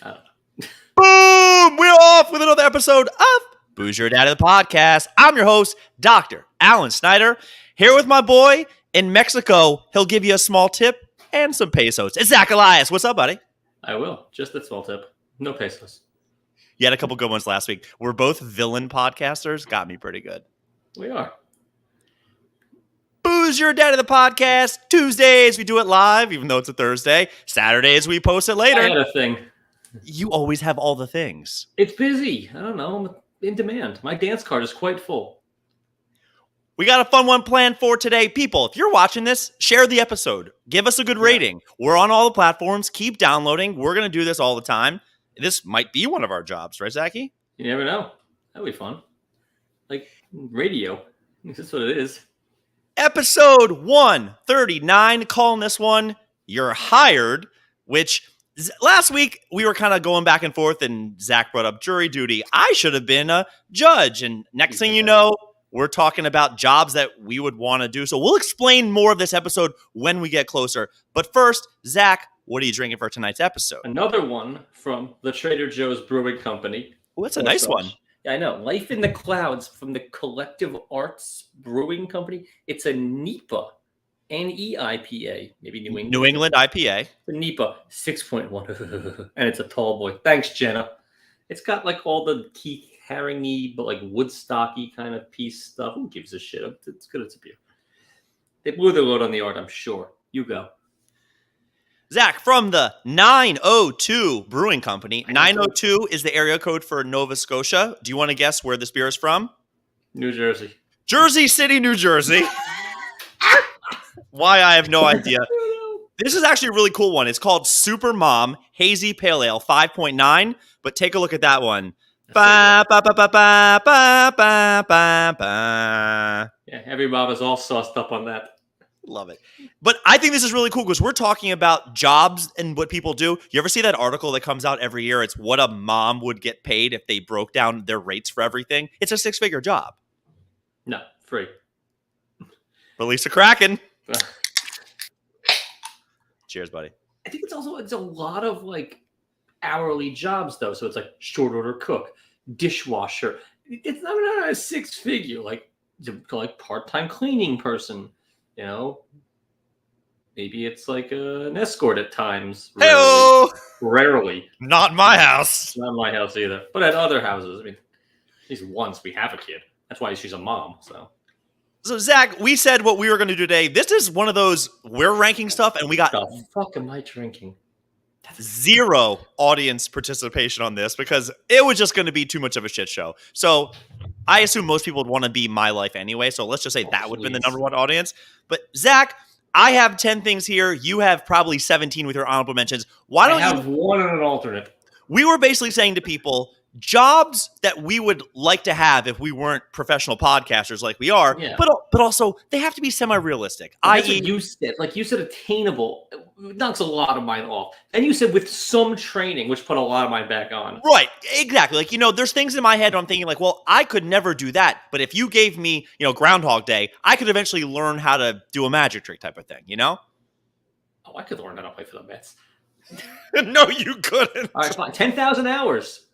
I don't know. Boom! We're off with another episode of Booze Your Dad of the Podcast. I'm your host, Dr. Alan Snyder, here with my boy in Mexico. He'll give you a small tip and some pesos. It's Zach Elias. What's up, buddy? I will. Just a small tip. No pesos. You had a couple good ones last week. We're both villain podcasters. Got me pretty good. We are. Booze Your Dad of the Podcast. Tuesdays, we do it live, even though it's a Thursday. Saturdays, we post it later. I had a thing. You always have all the things. It's busy. I don't know. I'm in demand. My dance card is quite full. We got a fun one planned for today. People, if you're watching this, share the episode. Give us a good rating. We're on all the platforms. Keep downloading. We're going to do this all the time. This might be one of our jobs, right, Zachy? You never know. That'll be fun. Like radio. That's what it is. Episode 139. Calling this one, You're Hired, which last week we were kind of going back and forth and Zach brought up jury duty. I should have been a judge. And next thing you know, we're talking about jobs that we would want to do. So we'll explain more of this episode when we get closer. But first, Zach, what are you drinking for tonight's episode? Another one from the Trader Joe's Brewing Company. Oh, that's a nice one. Yeah, I know. Life in the Clouds from the Collective Arts Brewing Company. It's a NEPA. N-E-I-P-A. Maybe New England. New England IPA. The NEPA 6.1. And it's a tall boy. Thanks, Jenna. It's got like all the Keith Haring-y, but like Woodstocky kind of piece stuff. Who gives a shit? It's good as a beer. They blew their load on the art, I'm sure. You go. Zach, from the 902 Brewing Company. 902 is the area code for Nova Scotia. Do you want to guess where this beer is from? New Jersey. Jersey City, New Jersey. Why, I have no idea. This is actually a really cool one. It's called Super Mom Hazy Pale Ale 5.9. But take a look at that one. Ba, ba, ba, ba, ba, ba, ba, ba, ba. Yeah, every mom is all sauced up on that. Love it. But I think this is really cool because we're talking about jobs and what people do. You ever see that article that comes out every year? It's what a mom would get paid if they broke down their rates for everything. It's a 6-figure job. No, free. Release a Kraken. Cheers, buddy. I think it's a lot of like hourly jobs though. So it's like short order cook, dishwasher. It's not a 6-figure like part-time cleaning person. You know, maybe it's like an escort at times. Rarely. Not in my house. Not in my house either. But at other houses, I mean, at least once we have a kid. That's why she's a mom. So Zach, we said what we were going to do today. This is one of those we're ranking stuff, and we got the fuck am I drinking? Zero audience participation on this because it was just going to be too much of a shit show. So I assume most people would want to be My Life anyway. So let's just say that would have been the number one audience. But Zach, I have 10 things here. You have probably 17 with your honorable mentions. Why don't I have one and an alternate? We were basically saying to people, jobs that we would like to have if we weren't professional podcasters like we are, but also they have to be semi-realistic. That's what you said. Like you said, attainable knocks a lot of mine off. And you said with some training, which put a lot of mine back on. Right, exactly. Like, there's things in my head I'm thinking like, well, I could never do that. But if you gave me, Groundhog Day, I could eventually learn how to do a magic trick type of thing, Oh, I could learn how to play for the Mets. No, you couldn't. All right, fine. 10,000 hours.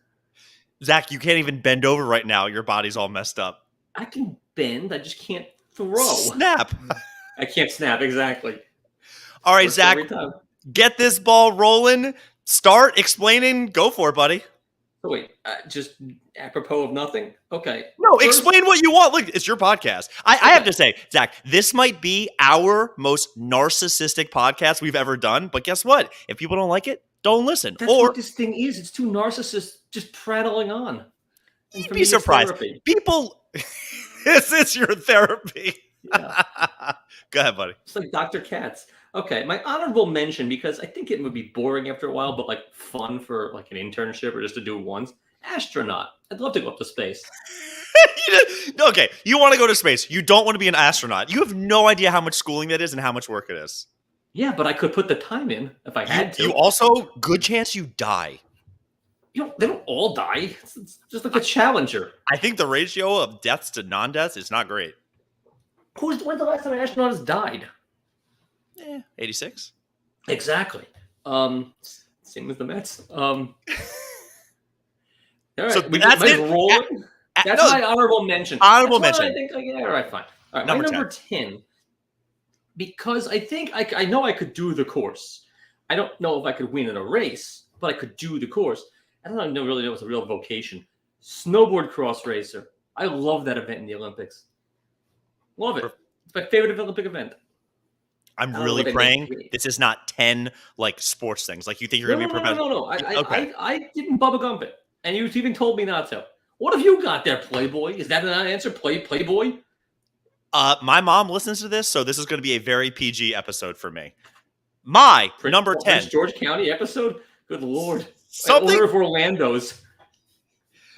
Zach, you can't even bend over right now. Your body's all messed up. I can bend. I just can't throw. Snap. I can't snap. Exactly. All right, Zach, get this ball rolling. Start explaining. Go for it, buddy. Oh, wait, just apropos of nothing? Okay. No, explain what you want. Look, it's your podcast. I have to say, Zach, this might be our most narcissistic podcast we've ever done. But guess what? If people don't like it, don't listen. That's what this thing is. It's two narcissists just prattling on. You'd be surprised. People, this is your therapy. Yeah. Go ahead, buddy. It's like Dr. Katz. Okay, my honorable mention, because I think it would be boring after a while, but like fun for like an internship or just to do it once. Astronaut. I'd love to go up to space. Okay, you want to go to space. You don't want to be an astronaut. You have no idea how much schooling that is and how much work it is. Yeah, but I could put the time in if I had to. You also, good chance you die. They don't all die. It's just like a Challenger. I think the ratio of deaths to non-deaths is not great. When's the last time an astronaut has died? 86. Exactly. Same as the Mets. All right, So we that's might it. roll. That's my honorable mention. Honorable That's mention. I think. Yeah, all right, fine. All right, Number my number 10. Because I think I know I could do the course. I don't know if I could win in a race, but I could do the course. I don't really know what's a real vocation. Snowboard cross racer. I love that event in the Olympics. Love it. It's my favorite Olympic event. I'm really praying this is not 10 like sports things. Like you think you're going to be professional. No. I didn't Bubba Gump it. And you even told me not to. What have you got there, Playboy? Is that an answer? Playboy? My mom listens to this, so this is going to be a very PG episode for me. My number 10. Prince George County episode? Good Lord. Something Order of Orlando's.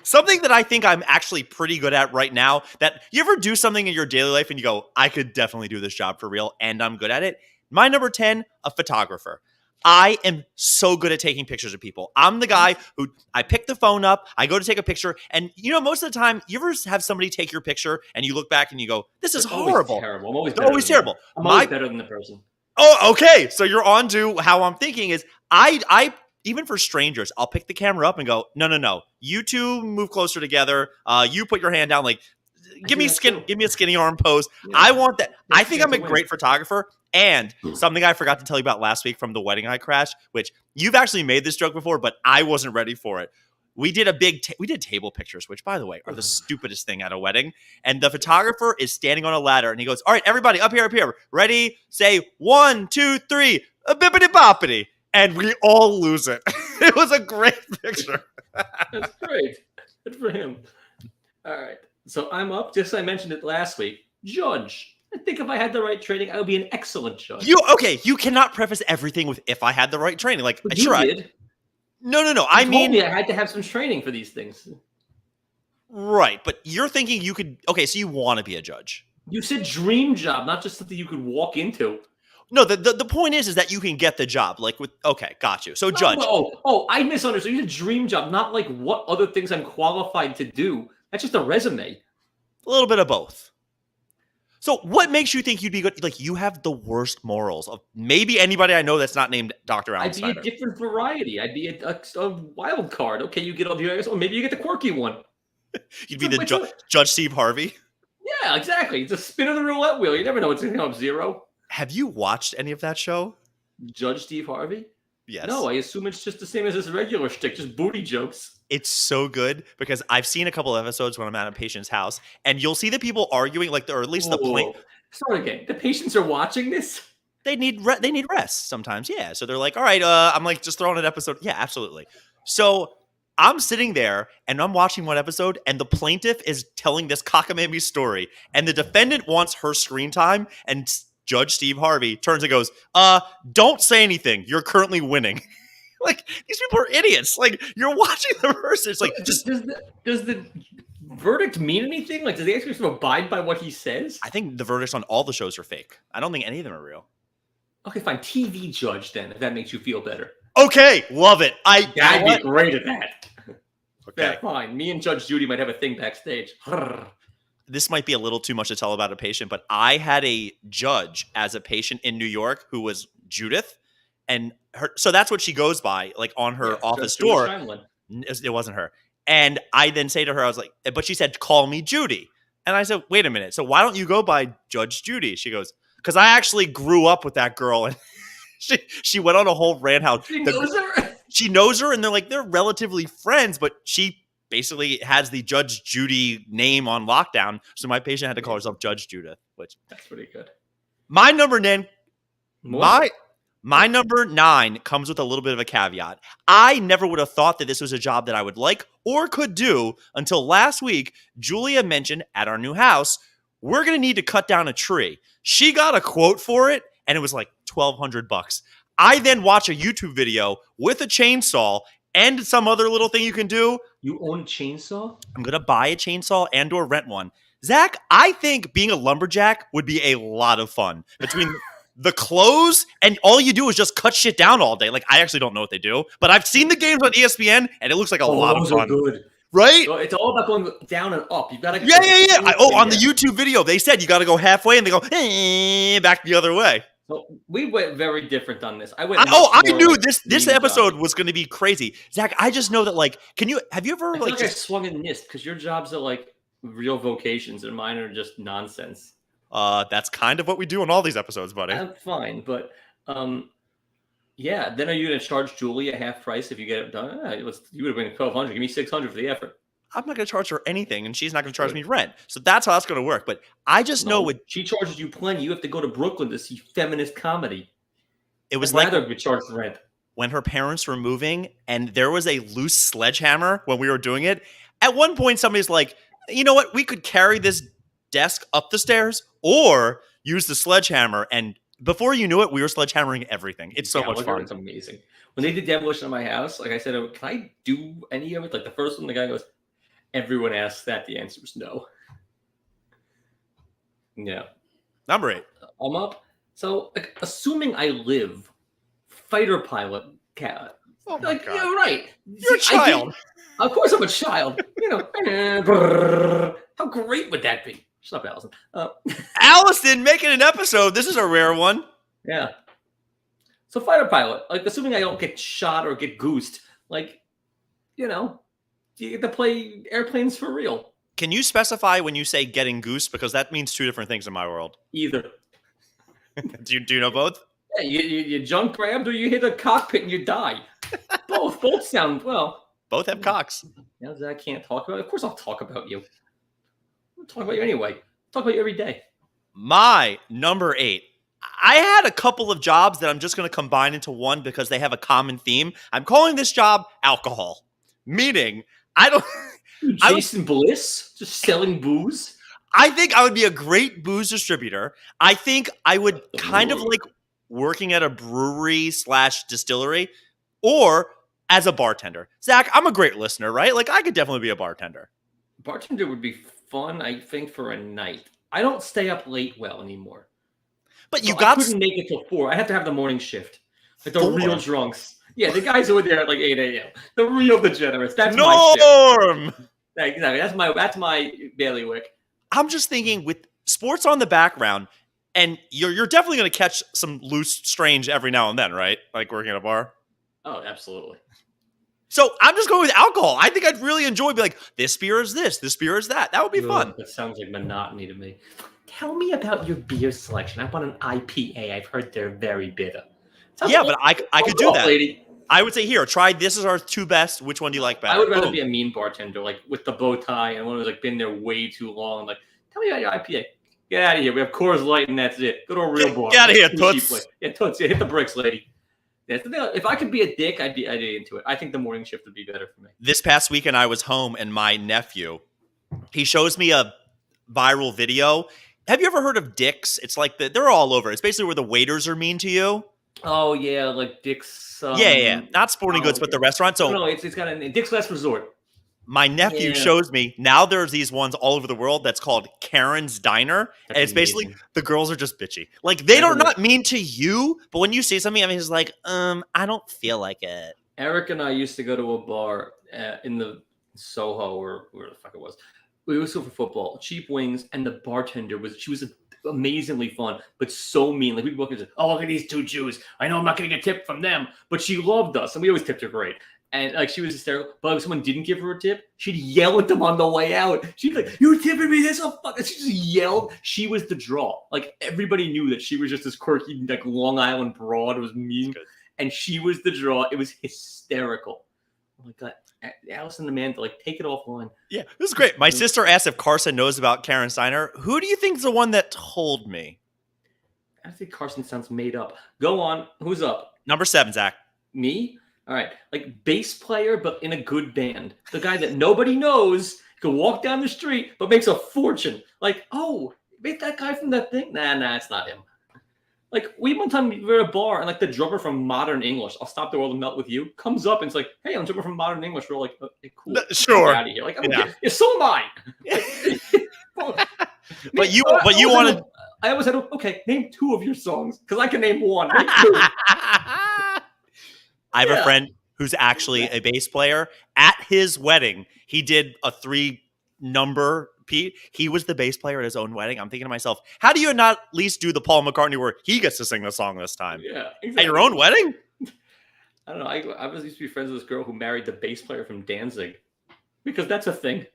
Something that I think I'm actually pretty good at right now, that you ever do something in your daily life and you go, I could definitely do this job for real, and I'm good at it. My number 10, a photographer. I am so good at taking pictures of people. I'm the guy who I pick the phone up, I go to take a picture, and most of the time, you ever have somebody take your picture and you look back and you go, this is horrible. Terrible. I'm always terrible. I'm always better than the person. Oh, okay. So you're on to how I'm thinking is I even for strangers, I'll pick the camera up and go, no. You two move closer together. You put your hand down, like give me a skinny arm pose. Yeah. I want that. I think I'm a great photographer. And something I forgot to tell you about last week from the wedding I crashed, which you've actually made this joke before, but I wasn't ready for it. We did we did table pictures, which by the way are the stupidest thing at a wedding. And the photographer is standing on a ladder and he goes, all right, everybody up here. Ready? Say 1, 2, 3, a bippity boppity. And we all lose it. It was a great picture. That's great. Good for him. All right. So I'm up. Just as I mentioned it last week. Judge. I think if I had the right training, I would be an excellent judge. You cannot preface everything with if I had the right training. Like, but sure. You did. No. You told me I had to have some training for these things. Right. But you're thinking you could. Okay, so you want to be a judge. You said dream job, not just something you could walk into. No, the point is that you can get the job. Like okay, got you. So judge. I misunderstood. You said dream job, not like what other things I'm qualified to do. That's just a resume. A little bit of both. So what makes you think you'd be good? Like you have the worst morals of maybe anybody I know that's not named Dr. Alan Snyder. I'd be a different variety. I'd be a wild card. Okay, you get all the or maybe you get the quirky one. You'd be the Judge Steve Harvey. Yeah, exactly. It's a spin of the roulette wheel. You never know what's going to come up zero. Have you watched any of that show? Judge Steve Harvey? Yes. No, I assume it's just the same as this regular shtick, just booty jokes. It's so good because I've seen a couple of episodes when I'm at a patient's house, and you'll see the people arguing, like, or at least the point. Sorry, again. The patients are watching this. They need rest sometimes, yeah. So they're like, all right, I'm like just throwing an episode. Yeah, absolutely. So I'm sitting there and I'm watching one episode, and the plaintiff is telling this cockamamie story, and the defendant wants her screen time, and Judge Steve Harvey turns and goes, don't say anything. You're currently winning. Like, these people are idiots. Like, you're watching the person. It's like, does the verdict mean anything? Like, does the actually abide by what he says? I think the verdicts on all the shows are fake. I don't think any of them are real. Okay, fine. TV judge, then, if that makes you feel better. Okay, love it. I'd be great at that. Okay. Yeah, fine. Me and Judge Judy might have a thing backstage. This might be a little too much to tell about a patient, but I had a judge as a patient in New York who was Judith, and so that's what she goes by, like on her office door. It wasn't her. And I then say to her, I was like, but she said, call me Judy. And I said, wait a minute. So why don't you go by Judge Judy? She goes, because I actually grew up with that girl. And she went on a whole rant how she knows her. She knows her, and they're relatively friends, but she basically has the Judge Judy name on lockdown. So my patient had to call herself Judge Judith, which that's pretty good. My number 9, my number 9 comes with a little bit of a caveat. I never would have thought that this was a job that I would like or could do until last week. Julia mentioned at our new house, we're going to need to cut down a tree. She got a quote for it, and it was like $1,200. I then watch a YouTube video with a chainsaw and some other little thing you can do. You own a chainsaw? I'm going to buy a chainsaw and or rent one. Zach, I think being a lumberjack would be a lot of fun. Between the clothes and all you do is just cut shit down all day. Like, I actually don't know what they do, but I've seen the games on ESPN, and it looks like a lot of fun. Those are good. Right? So it's all about going down and up. You've got to. Yeah. On the YouTube video, they said you got to go halfway, and they go back the other way. So we went very different on this. I went much I more knew like this meme episode jobby. was going to be crazy. Zach, I just know that like, have you ever I feel like like I just swung and missed because your jobs are like real vocations and mine are just nonsense. that's kind of what we do in all these episodes, buddy. I'm fine, but um, yeah. Then are you going to charge Julie a half price if you get it done? You would have been 1,200. Give me 600 for the effort. I'm not going to charge her anything, and she's not going to charge Good. me rent. So that's how that's going to work. But I just know No, she charges you plenty. You have to go to Brooklyn to see feminist comedy. it was I'd like rather be charged rent. when her parents were moving, and there was a loose sledgehammer when we were doing it. At one point, somebody's like, "You know what? We could carry this desk up the stairs, or use the sledgehammer." And before you knew it, we were sledgehammering everything. It's so much fun. It's amazing. When they did demolition of my house, like I said, oh, can I do any of it? Like the first one, the guy goes, everyone asks that. The answer is no. Yeah. Number 8. I'm up. So, like, assuming I live, fighter pilot, cat. Oh my Like, God. you're right. You're a child. Of course, I'm a child. Brrr. How great would that be? Shut up, Allison. Allison making an episode. This is a rare one. Yeah. So, fighter pilot, like, assuming I don't get shot or get goosed, like, you get to play airplanes for real. Can you specify when you say getting goose? Because that means two different things in my world. Either. Do you know both? Yeah, you junk grabbed or you hit a cockpit and you die. Both sound well. Both have cocks. Now that I can't talk about it, of course I'll talk about you. I'll talk about you anyway. Talk about you every day. My number 8. I had a couple of jobs that I'm just going to combine into one because they have a common theme. I'm calling this job alcohol. Meaning, Jason Bliss just selling booze. I think I would be a great booze distributor. I think I would kind of like working at a brewery / distillery or as a bartender. Zach, I'm a great listener, right? Like I could definitely be a bartender. Bartender would be fun, I think, for a night. I don't stay up late well anymore. But So I couldn't make it till 4. I have to have the morning shift. Like the 4? real drunks. Yeah, the guys who are there at like 8 a.m. The real degenerates. That's my Norm. shift. Exactly. That's my bailiwick. I'm just thinking with sports on the background, and you're definitely going to catch some loose strange every now and then, right? Like working at a bar. Oh, absolutely. So I'm just going with alcohol. I think I'd really enjoy being like, this beer is this beer is that. That would be fun. That sounds like monotony to me. Tell me about your beer selection. I want an IPA. I've heard they're very bitter. Yeah, but I could do that. Lady. I would say, here, try this is our 2 best. Which one do you like better? I would rather be a mean bartender, like with the bow tie and one who's like been there way too long. Like, tell me about your IPA. Get out of here. We have Coors Light and that's it. Go to a real bar. Get out of here, Toots. Yeah, Toots. Yeah, hit the bricks, lady. Yeah, if I could be a dick, I'd be into it. I think the morning shift would be better for me. This past weekend, I was home and my nephew, he shows me a viral video. Have you ever heard of Dick's? It's like they're all over. It's basically where the waiters are mean to you. Oh yeah, like Dick's. Yeah, not sporting goods, but the restaurant. So no, it's got a Dick's Last Resort. My nephew shows me now. There's these ones all over the world that's called Karen's Diner, and it's basically the girls are just bitchy. Like they are not mean to you, but when you say something, I mean, it's like, I don't feel like it. Eric and I used to go to a bar in the Soho or where the fuck it was. We used to go for football, cheap wings, and the bartender she was amazingly fun, but so mean. Like we'd walk in and say, "Oh, look at these 2 Jews. I know I'm not going to get tipped from them," but she loved us, and we always tipped her great. And like she was hysterical. But if someone didn't give her a tip, she'd yell at them on the way out. She'd be like, "You're tipping me this? Oh fuck!" And she just yelled. She was the draw. Like everybody knew that she was just this quirky, like Long Island broad. It was mean, and she was the draw. It was hysterical. Oh my god, Allison and Amanda, like take it offline. Yeah, this is great. My sister asked if Carson knows about Karen Steiner. Who do you think is the one that told me? I think Carson sounds made up. Go on. Who's up? Number 7, Zach. Me? All right. Like bass player, but in a good band. The guy that nobody knows can walk down the street, but makes a fortune. Like, oh, make that guy from that thing? Nah, it's not him. Like, one time we were at a bar, and like the drummer from Modern English, I'll Stop the World and Melt with You, comes up and it's like, "Hey, I'm drummer from Modern English." We're like, "Okay, cool. Sure. Get out of here." Like, so am I. But you wanted. I always said, "Okay, name 2 of your songs because I can name 1." Name 2. I have a friend who's actually a bass player. At his wedding, he did a 3-number Pete, he was the bass player at his own wedding. I'm thinking to myself, how do you not at least do the Paul McCartney where he gets to sing the song this time? Yeah, At your own wedding? I don't know. I was used to be friends with this girl who married the bass player from Danzig, because that's a thing.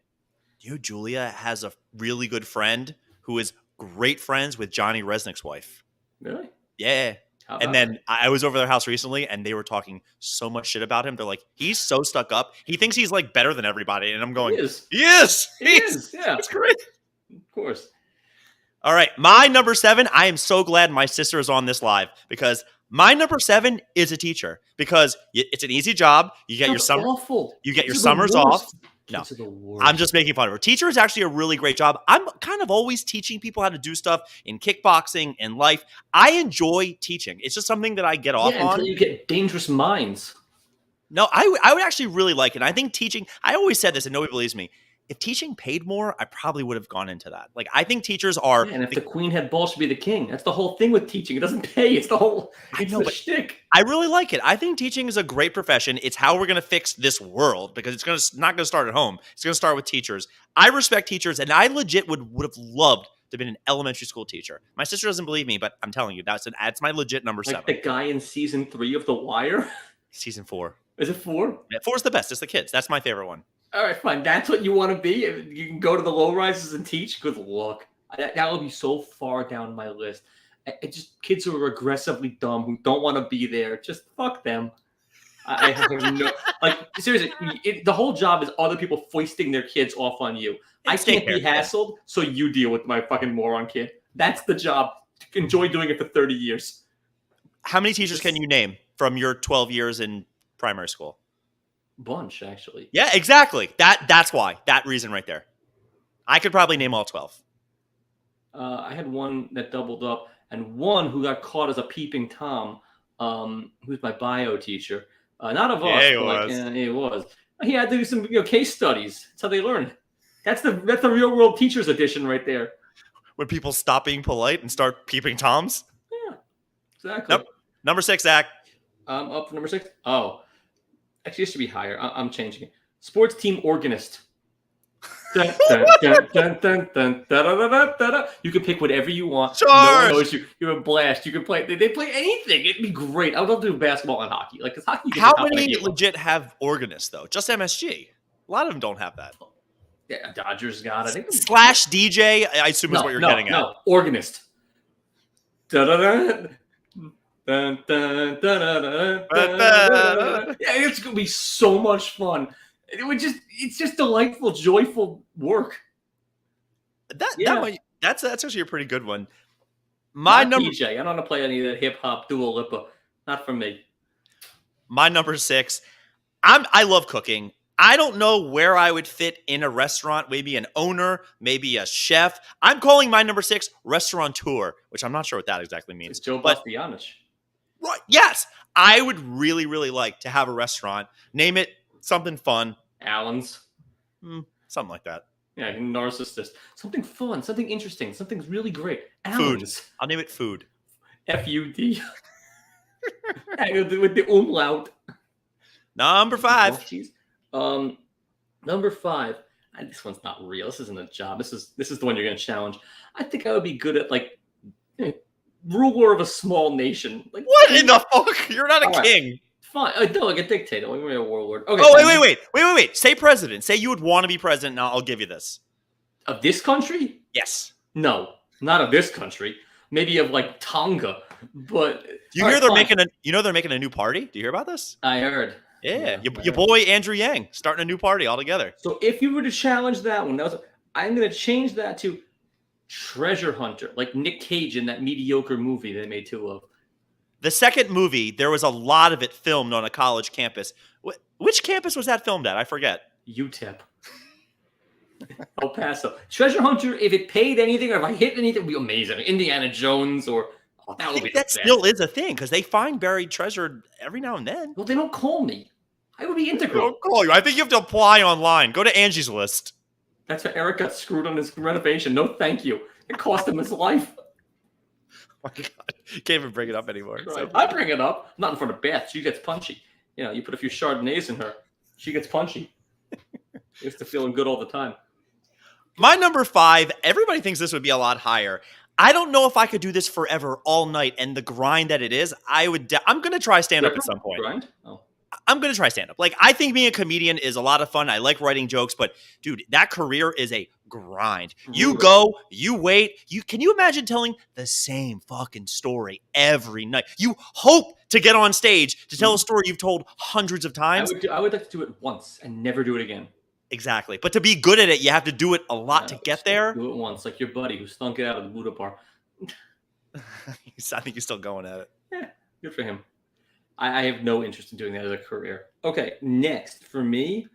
Julia has a really good friend who is great friends with Johnny Resnick's wife. Really? Yeah. And then I was over their house recently, and they were talking so much shit about him. They're like, he's so stuck up. He thinks he's like better than everybody. And I'm going, he is. He is. Yeah. It's great. Of course. All right. My number 7, I am so glad my sister is on this live because my number 7 is a teacher because it's an easy job. You get your summer. Awful. You get your summers off. No, Kids are the worst. I'm just making fun of her. Teacher is actually a really great job. I'm kind of always teaching people how to do stuff in kickboxing and life. I enjoy teaching. It's just something that I get off on. Until you get dangerous minds. No, I would actually really like it. I think teaching, I always said this and nobody believes me. If teaching paid more, I probably would have gone into that. Like, I think teachers are. Yeah, and if the queen had balls to be the king, that's the whole thing with teaching. It doesn't pay. It's the whole. It's the shtick. I really like it. I think teaching is a great profession. It's how we're going to fix this world because it's not going to start at home. It's going to start with teachers. I respect teachers, and I legit would have loved to have been an elementary school teacher. My sister doesn't believe me, but I'm telling you, that's my legit number 7. The guy in season 3 of The Wire. Season 4. Is it 4? Yeah, 4 is the best. It's the kids. That's my favorite one. All right, fine. That's what you want to be. You can go to the low rises and teach. Good luck. That would be so far down my list. Just kids who are aggressively dumb, who don't want to be there. Just fuck them. I have no seriously. The whole job is other people foisting their kids off on you. I can't be hassled, so you deal with my fucking moron kid. That's the job. Enjoy doing it for 30 years. How many teachers can you name from your 12 years in primary school? Bunch, actually. Yeah, exactly. That's why. That reason right there. I could probably name all 12. I had one that doubled up, and one who got caught as a peeping Tom, who's my bio teacher. Not of us, yeah, he was. He had to do some case studies. That's how they learn. That's the real world teachers edition right there. When people stop being polite and start peeping Toms? Yeah, exactly. Nope. Number 6, Zach. Up for number 6? Oh. Actually, it should be higher. I'm changing it. Sports team organist. You can pick whatever you want. Sure. No one knows you. You're a blast. You can play. They play anything. It'd be great. I would love to do basketball and hockey. Like, because hockey. How many legit have organists though? Just MSG. A lot of them don't have that. Yeah, Dodgers got it. Slash DJ. I assume is what you're getting at. No, organist. Dun, dun, dun, dun, dun, dun, dun. Yeah, it's gonna be so much fun. It's just delightful, joyful work. That's actually a pretty good one. My number DJ. I don't want to play any of that hip hop Dua Lipa. Not for me. My number 6. I love cooking. I don't know where I would fit in a restaurant, maybe an owner, maybe a chef. I'm calling my number 6 restaurateur, which I'm not sure what that exactly means. It's Joe Bastianich. Right. Yes. I would really, really like to have a restaurant. Name it something fun. Allen's. Something like that. Yeah, narcissist. Something fun, something interesting, something really great. Allen's. Food. I'll name it food. F-U-D. With the umlaut. Number 5. Number 5. This one's not real. This isn't a job. This is the one you're going to challenge. I think I would be good at ruler of a small nation. Like, what in the fuck? You're not a king. Fine. No, like a dictator. Like a warlord. Okay. Oh, wait. Say president. Say you would want to be president. Now I'll give you this. Of this country? Yes. No, not of this country. Maybe of like Tonga. But they're making a new party? Do you hear about this? I heard. Yeah. Your boy Andrew Yang starting a new party altogether. So if you were to challenge that one, I'm going to change that to treasure hunter, like Nick Cage in that mediocre movie they made 2 of. The second movie, there was a lot of it filmed on a college campus. Which campus was that filmed at? I forget. UTEP. El Paso. Treasure hunter, if it paid anything or if I hit anything, it would be amazing. Indiana Jones or that would be that still is a thing because they find buried treasure every now and then. Well, they don't call me. I would be integral. They don't call you. I think you have to apply online. Go to Angie's List. That's why Eric got screwed on his renovation. No, thank you. It cost him his life. Oh my God. You can't even bring it up anymore. Right. So I bring it up. Not in front of Beth. She gets punchy. You put a few Chardonnays in her. She gets punchy. Used to feeling good all the time. My number 5, everybody thinks this would be a lot higher. I don't know if I could do this forever, all night, and the grind that it is, I'm going to try stand-up at some point. Grind? Oh. I'm going to try stand-up. Like, I think being a comedian is a lot of fun. I like writing jokes, but dude, that career is a grind. You go, you wait. Can you imagine telling the same fucking story every night? You hope to get on stage to tell a story you've told hundreds of times. I would like to do it once and never do it again. Exactly. But to be good at it, you have to do it a lot to get there. Do it once, like your buddy who stunk it out of the Buddha bar. I think he's still going at it. Yeah, good for him. I have no interest in doing that as a career. Okay, next for me,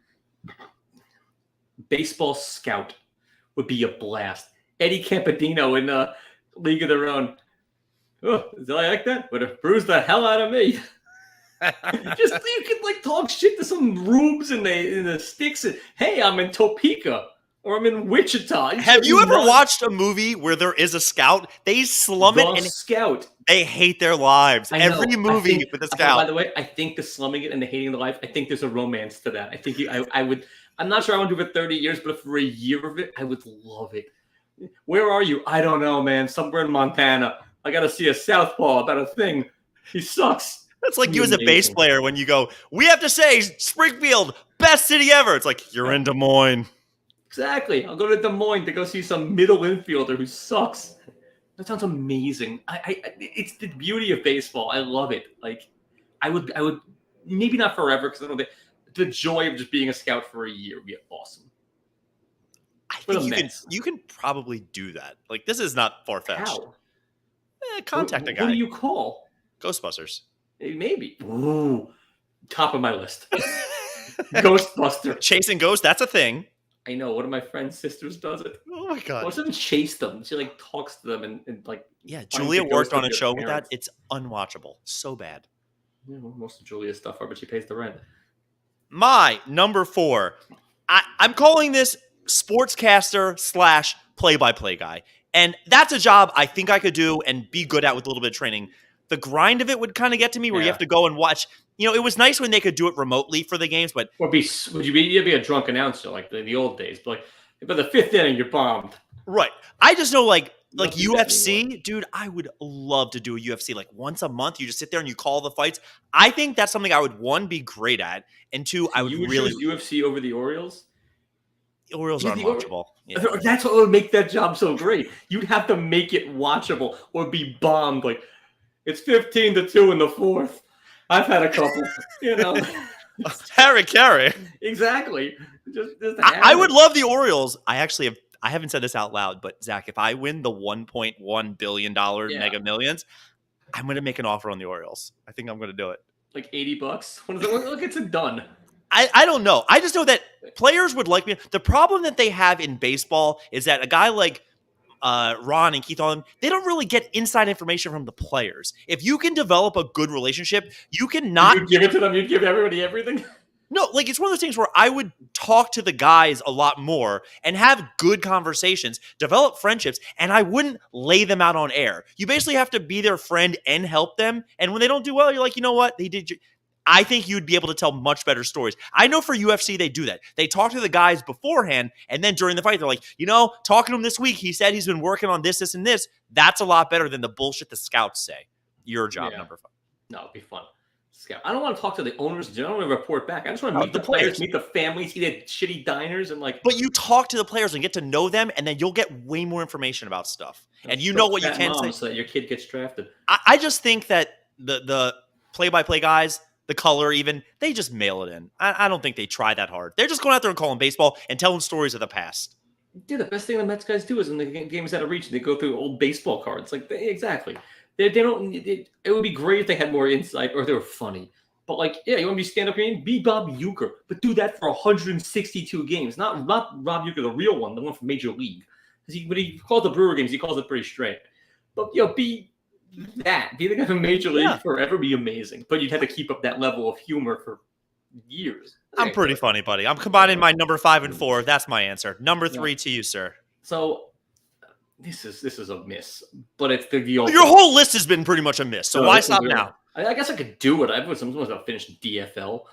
baseball scout would be a blast. Eddie Campadino in League of Their Own. Oh, do I like that? Would have bruised the hell out of me. Just you could like talk shit to some rubes in the sticks. And, hey, I'm in Topeka or I'm in Wichita. Have you ever watched a movie where there is a scout? They slum it and scout. They hate their lives. Every movie with a scout. By the way, I think the slumming it and the hating the life, I think there's a romance to that. I think I would. I'm not sure I want to do it for 30 years, but for a year of it, I would love it. Where are you? I don't know, man. Somewhere in Montana. I got to see a southpaw about a thing. He sucks. That's like you as a bass player when you go, we have to say Springfield, best city ever. It's like, you're in Des Moines. Exactly. I'll go to Des Moines to go see some middle infielder who sucks. That sounds amazing. It's the beauty of baseball. I love it. Like, I would maybe not forever because I don't think the joy of just being a scout for a year would be awesome. I think you can probably do that. Like, this is not far-fetched. How? Contact a guy. What do you call? Ghostbusters. Maybe. Ooh, top of my list. Ghostbuster. Chasing ghosts, that's a thing. I know. One of my friend's sisters does it. Oh my god. Well, she doesn't chase them. She like talks to them and like. Yeah, Julia worked on a show with that. It's unwatchable. So bad. Yeah, well, most of Julia's stuff are, but she pays the rent. My number 4. I'm calling this sportscaster / play-by-play guy. And that's a job I think I could do and be good at with a little bit of training. The grind of it would kind of get to me where you have to go and watch. You know, it was nice when they could do it remotely for the games, but would you'd be a drunk announcer like the old days, but the 5th inning you're bombed. Right. I just know like UFC, dude, I would love to do a UFC like once a month. You just sit there and you call the fights. I think that's something I would, 1, be great at, and 2, I would really choose UFC over the Orioles. The Orioles are unwatchable. Yeah. That's what would make that job so great. You'd have to make it watchable or be bombed. Like, it's 15-2 in the 4th. I've had a couple, you know. Carry. Exactly. I would love the Orioles. I haven't said this out loud, but Zach, if I win the $1.1 billion Mega Millions, I'm going to make an offer on the Orioles. I think I'm going to do it. Like $80? Look, it's done. I don't know. I just know that players would like me. The problem that they have in baseball is that a guy like Ron and Keith, all them, they don't really get inside information from the players. If you can develop a good relationship, you can not you'd give it to them. You'd give everybody everything. No, like it's one of those things where I would talk to the guys a lot more and have good conversations, develop friendships, and I wouldn't lay them out on air. You basically have to be their friend and help them. And when they don't do well, you're like, you know what? They did. I think you'd be able to tell much better stories. I know for UFC, they do that. They talk to the guys beforehand, and then during the fight, they're like, talking to him this week, he said he's been working on this, and this. That's a lot better than the bullshit the scouts say. Your job, number 5. No, it'd be fun. Scout. I don't want to talk to the owners. I don't want to report back. I just want to meet the players, meet the families, eat at shitty diners, and like. But you talk to the players and get to know them, and then you'll get way more information about stuff, and you know what you can say. So that your kid gets drafted. I just think that the play-by-play guys, the color even, they just mail it in. I don't think they try that hard. They're just going out there and calling baseball and telling stories of the past. Dude, the best thing the Mets guys do is when the game's out of reach, they go through old baseball cards. Like exactly. They don't. It would be great if they had more insight or they were funny. But like, yeah, you want to be stand-up comedian? Be Bob Uecker, but do that for 162 games. Not Rob Uecker, the real one, the one from Major League. Because when he calls the Brewer games, he calls it pretty straight. But be that. Be the guy from Major League forever. Be amazing. But you'd have to keep up that level of humor for years. I'm pretty funny, buddy. I'm combining my number 5 and 4. That's my answer. Number 3 to you, sir. So. This is a miss, but it's the your whole list has been pretty much a miss. So why stop now? I guess I could do it. I was going to finish DFL.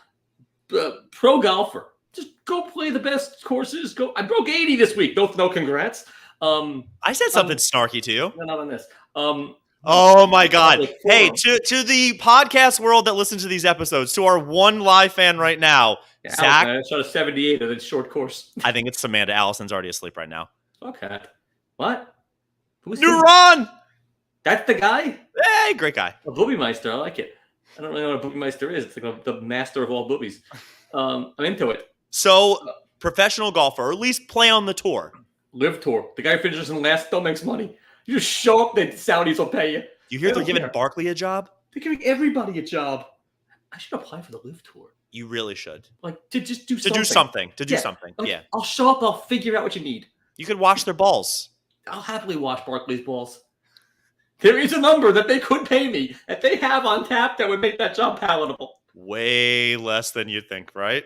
Pro golfer. Just go play the best courses. Go. I broke 80 this week. No congrats. I said something snarky to you. No, not on this. Oh my God. Like Hey, to the podcast world that listens to these episodes, to our one live fan right now, yeah, Zach. I shot a 78 at a short course. I think it's Samantha. Allison's already asleep right now. Okay. What? Who's Neuron! That's the guy? Hey, great guy. A booby meister. I like it. I don't really know what a booby meister is. It's like the master of all boobies. I'm into it. So, professional golfer, or at least play on the tour. Live tour. The guy who finishes in last still makes money. You just show up, the Saudis will pay you. You hear they're giving Barkley a job? They're giving everybody a job. I should apply for the Live tour. You really should. Like, to just do something. To do something. Like, yeah. I'll show up. I'll figure out what you need. You could wash their balls. I'll happily wash Barkley's balls. There is a number that they could pay me, that they have on tap that would make that job palatable. Way less than you think, right?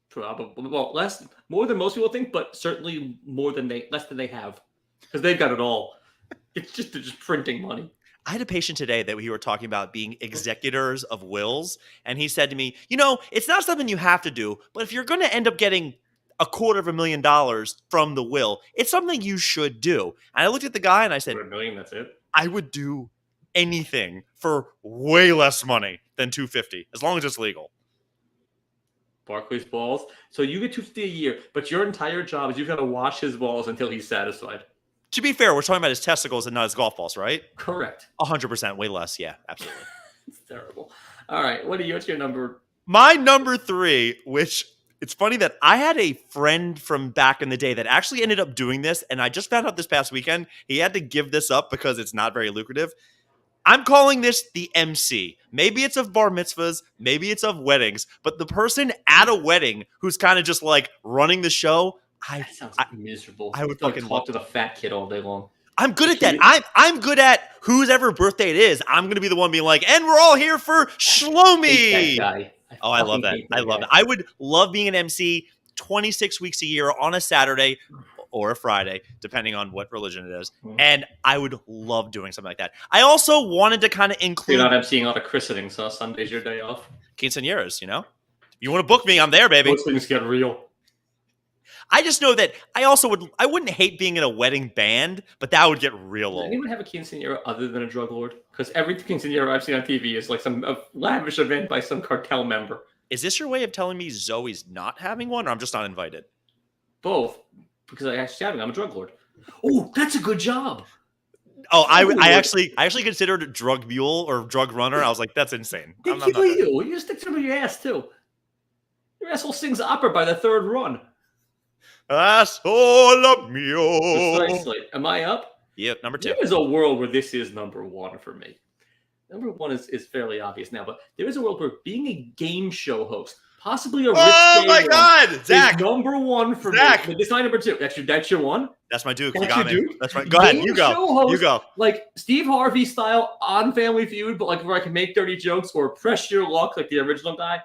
Probably, well, more than most people think, but certainly less than they have, because they've got it all. It's just they're just printing money. I had a patient today that we were talking about being executors of wills, and he said to me, it's not something you have to do, but if you're going to end up getting $250,000 from the will, it's something you should do. And I looked at the guy and I said, $1 million, that's it. I would do anything for way less money than $250, as long as it's legal. Barkley's balls. So you get $250 a year, but your entire job is you've got to wash his balls until he's satisfied. To be fair, we're talking about his testicles and not his golf balls, right? Correct. 100%, way less. Yeah, absolutely. It's terrible. All right, what's your number? My number 3, which it's funny that I had a friend from back in the day that actually ended up doing this, and I just found out this past weekend he had to give this up because it's not very lucrative. I'm calling this the MC. Maybe it's of bar mitzvahs, maybe it's of weddings, but the person at a wedding who's kind of just like running the show, That sounds miserable. I would like fucking talk to the fat kid all day long. I'm good at that. I'm good at whose ever birthday it is. I'm going to be the one being like, and we're all here for Shlomi. Hate that guy. I love that. I love it. I would love being an MC 26 weeks a year on a Saturday or a Friday, depending on what religion it is. Mm-hmm. And I would love doing something like that. I also wanted to kind of include... You're not emceeing a lot of christenings, so Sunday's your day off. Quinceañeras, If you want to book me, I'm there, baby. Those things get real. I just know that I wouldn't hate being in a wedding band, but that would get real old. Does anyone have a quinceañera other than a drug lord? Because every quinceañera I've seen on TV is like some lavish event by some cartel member. Is this your way of telling me Zoe's not having one, or I'm just not invited? Both, because I'm a drug lord. Oh, that's a good job. Oh, I actually considered drug mule or drug runner. I was like, that's insane. You just stick to your ass too. Your asshole sings opera by the third run. Asshole mio. Precisely. Am I up? Yep, number 2. There is a world where this is number 1 for me. Number 1 is fairly obvious now, but there is a world where being a game show host, possibly a risque my God, Zach, number 1 for me. But it's not number 2. That's your one. That's my Duke. That's you got your me. Duke? That's right. Go ahead. You go. Host, you go. Like Steve Harvey style on Family Feud, but like where I can make dirty jokes or press your luck like the original guy.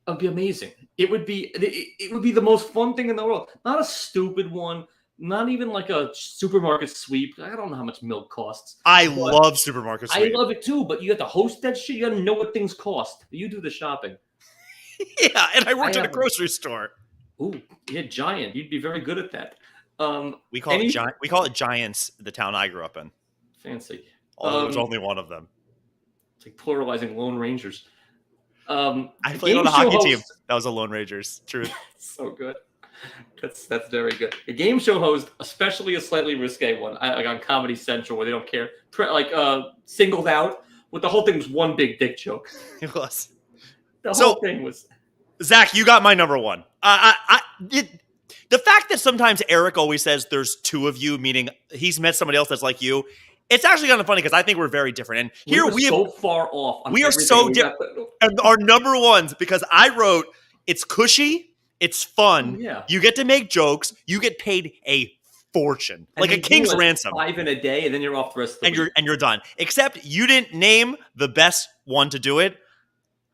It'd be amazing. It would be the most fun thing in the world. Not a stupid one. Not even like a supermarket sweep. I don't know how much milk costs. I love supermarket sweep. I love it too, but you have to host that shit. You got to know what things cost. You do the shopping. Yeah, and I worked at a grocery store. Ooh, yeah, Giant. You'd be very good at that. We call it Giants, the town I grew up in. Fancy. Although there's only one of them. It's like pluralizing Lone Rangers. I played on a hockey team. That was a Lone Rangers. True. So good. That's very good. A game show host, especially a slightly risque one, like on Comedy Central, where they don't care, singled out. With the whole thing was one big dick joke. It was. The whole thing was. Zach, you got my number 1. The fact that sometimes Eric always says there's 2 of you, meaning he's met somebody else that's like you. It's actually kind of funny because I think we're very different. And here we are so far off. We are so different. And our number 1s, because I wrote, it's cushy, it's fun. Yeah. You get to make jokes. You get paid a fortune, and like a king's ransom. 5 in a day, and then you're off the rest of the week. And you're done. Except you didn't name the best one to do it.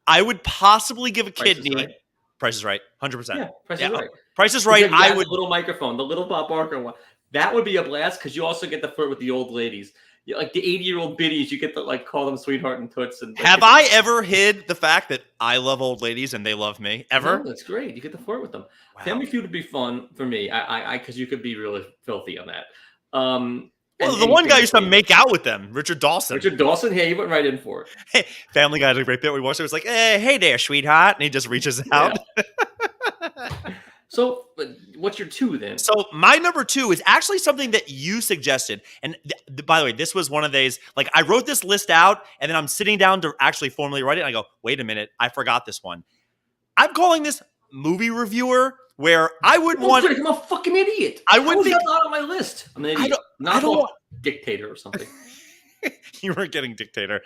I would possibly give a kidney. Price is Right. 100%. Yeah, Price is Right. Price is Right. I would. The little microphone, the little Bob Barker one. That would be a blast because you also get the flirt with the old ladies. like the 80-year-old biddies, you get to like call them sweetheart and toots. And Have I ever hid the fact that I love old ladies and they love me? Ever? No, that's great. You get to flirt with them. Wow. Family Feud would be fun for me. I because you could be really filthy on that. Well, the one guy used to make out with them, Richard Dawson. Richard Dawson, yeah, he went right in for it. Hey, Family Guy had a great bit. We watched it. It was like, hey there, sweetheart. And he just reaches out. Yeah. So, what's your 2 then? So, my number 2 is actually something that you suggested. And by the way, this was one of these, like, I wrote this list out, and then I'm sitting down to actually formally write it. And I go, wait a minute, I forgot this one. I'm calling this movie reviewer, where I would want. I'm a fucking idiot. I wouldn't think not on my list. I'm an idiot. I don't want dictator or something. You were getting dictator.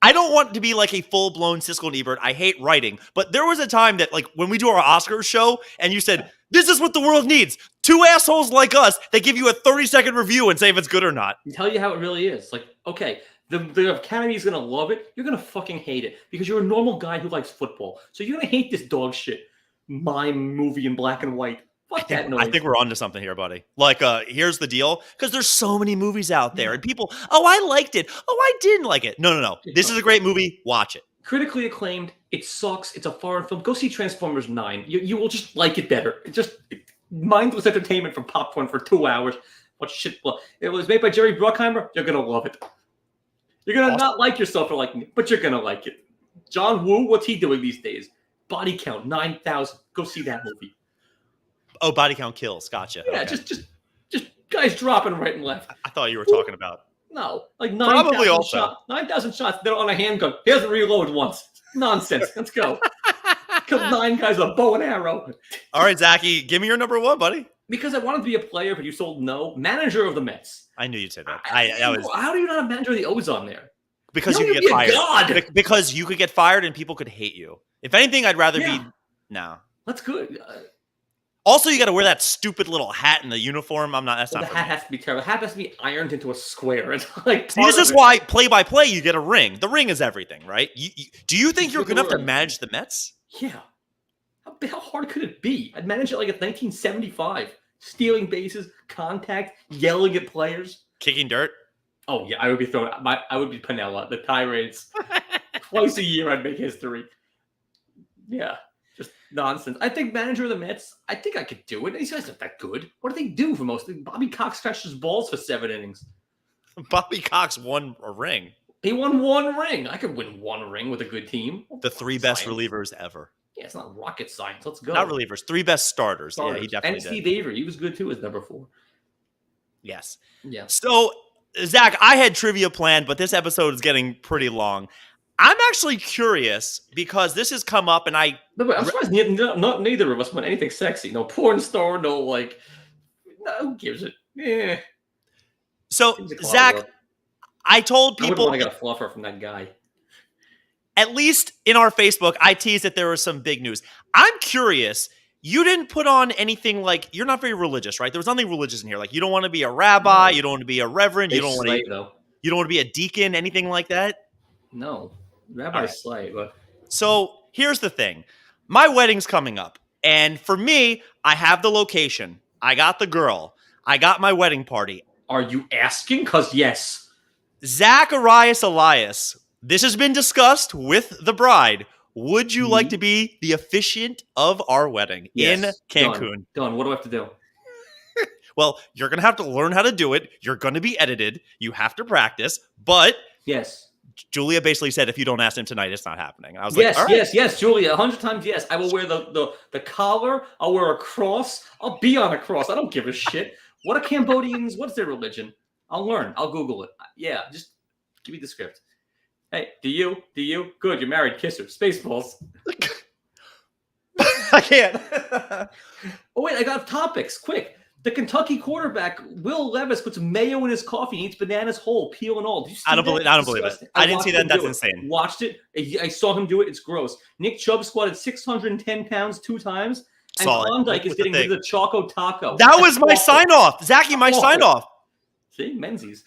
I don't want to be like a full-blown Siskel and Ebert. I hate writing. But there was a time that, like, when we do our Oscars show, and you said, this is what the world needs. 2 assholes like us that give you a 30-second review and say if it's good or not. And tell you how it really is. Like, okay, the Academy is going to love it. You're going to fucking hate it because you're a normal guy who likes football. So you're going to hate this dog shit mime movie in black and white. Fuck that noise. I think we're onto something here, buddy. Like, here's the deal. Because there's so many movies out there. And people, I liked it. I didn't like it. No. This is a great movie. Watch it. Critically acclaimed. It sucks. It's a foreign film. Go see Transformers 9. You will just like it better. Mindless entertainment from popcorn for 2 hours. What shit? Well, it was made by Jerry Bruckheimer. You're going to love it. You're going to not like yourself for liking it, but you're going to like it. John Woo, what's he doing these days? Body Count, 9,000. Go see that movie. Oh, Body Count Kills. Gotcha. Yeah, okay. just guys dropping right and left. I thought you were talking about. No, like 9,000 shots. 9,000 shots. They're on a handgun. He doesn't reload once. Nonsense. Let's go. Kill 9 guys with a bow and arrow. All right, Zachy, give me your number 1, buddy. Because I wanted to be a player, but you sold no. Manager of the Mets. I knew you'd say that. How do you not have manager of the O's on there? Because you could get fired. Because you could get fired and people could hate you. If anything, I'd rather be. No. That's good. Also, you got to wear that stupid little hat in the uniform. That's not. The hat has to be terrible. The hat has to be ironed into a square. It's like this is why play-by-play you get a ring. The ring is everything, right? Do you think you're good enough to manage the Mets? Yeah. How hard could it be? I'd manage it like it's 1975. Stealing bases, contact, yelling at players, kicking dirt. Oh yeah, I would be Pinella. The tirades. Twice a year, I'd make history. Yeah. Just nonsense. I think manager of the Mets, I think I could do it. These guys aren't that good. What do they do for most? Bobby Cox scratched his balls for 7 innings. Bobby Cox won a ring. He won 1 ring. I could win 1 ring with a good team. The 3 best relievers ever. Yeah, it's not rocket science. Let's go. Not relievers. 3 best starters. Yeah, he definitely did. And Steve Avery, he was good too as number 4. Yes. Yeah. So, Zach, I had trivia planned, but this episode is getting pretty long. I'm actually curious because this has come up, and I'm surprised neither of us went anything sexy. No porn star, no who gives it? Yeah. So, Zach, I told people I wouldn't want to get a fluffer from that guy. At least in our Facebook, I teased that there was some big news. I'm curious. You didn't put on anything like you're not very religious, right? There was nothing religious in here. Like you don't want to be a rabbi, you don't want to be a reverend, you don't want to be a deacon, anything like that. No. Rabbi Slay, but so here's the thing. My wedding's coming up. And for me, I have the location. I got the girl. I got my wedding party. Are you asking? Because yes. Zacharias Elias. This has been discussed with the bride. Would you like to be the officiant of our wedding in Cancun? Done. What do I have to do? Well, you're going to have to learn how to do it. You're going to be edited. You have to practice. But yes. Julia basically said, if you don't ask him tonight, it's not happening. I was yes, like, all right. yes, Julia, 100 times yes. I will wear the collar. I'll wear a cross. I'll be on a cross. I don't give a shit. What are Cambodians? What's their religion? I'll learn. I'll Google it. Yeah, just give me the script. Hey, do you? Good, you're married. Kiss her. Spaceballs. I can't. Oh, wait, I got topics. Quick. The Kentucky quarterback, Will Levis, puts mayo in his coffee and eats bananas whole, peel and all. Did you see I don't believe it. I didn't see that. That's insane. Watched it. I saw him do it. It's gross. Nick Chubb squatted 610 pounds 2 times. And Klondike is getting rid of the Choco Taco. That was my sign-off. Zachy, my sign-off. See? Menzies.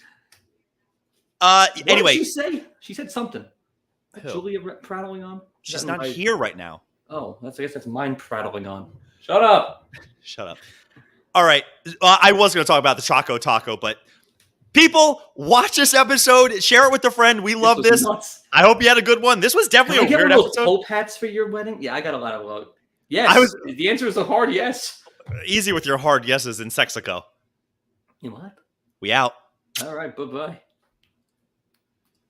Anyway. What did she say? She said something. Julia prattling on? She's not here right now. Oh, I guess that's mine prattling on. Shut up. Shut up. All right. I was going to talk about the Choco Taco, but People, watch this episode. Share it with a friend. We love this. Nuts. I hope you had a good one. This was definitely Can I a get weird one of those episode. Pope hats for your wedding? Yeah, I got a lot of yes. The answer is a hard yes. Easy with your hard yeses in Sexico. You what? We out. All right, bye-bye.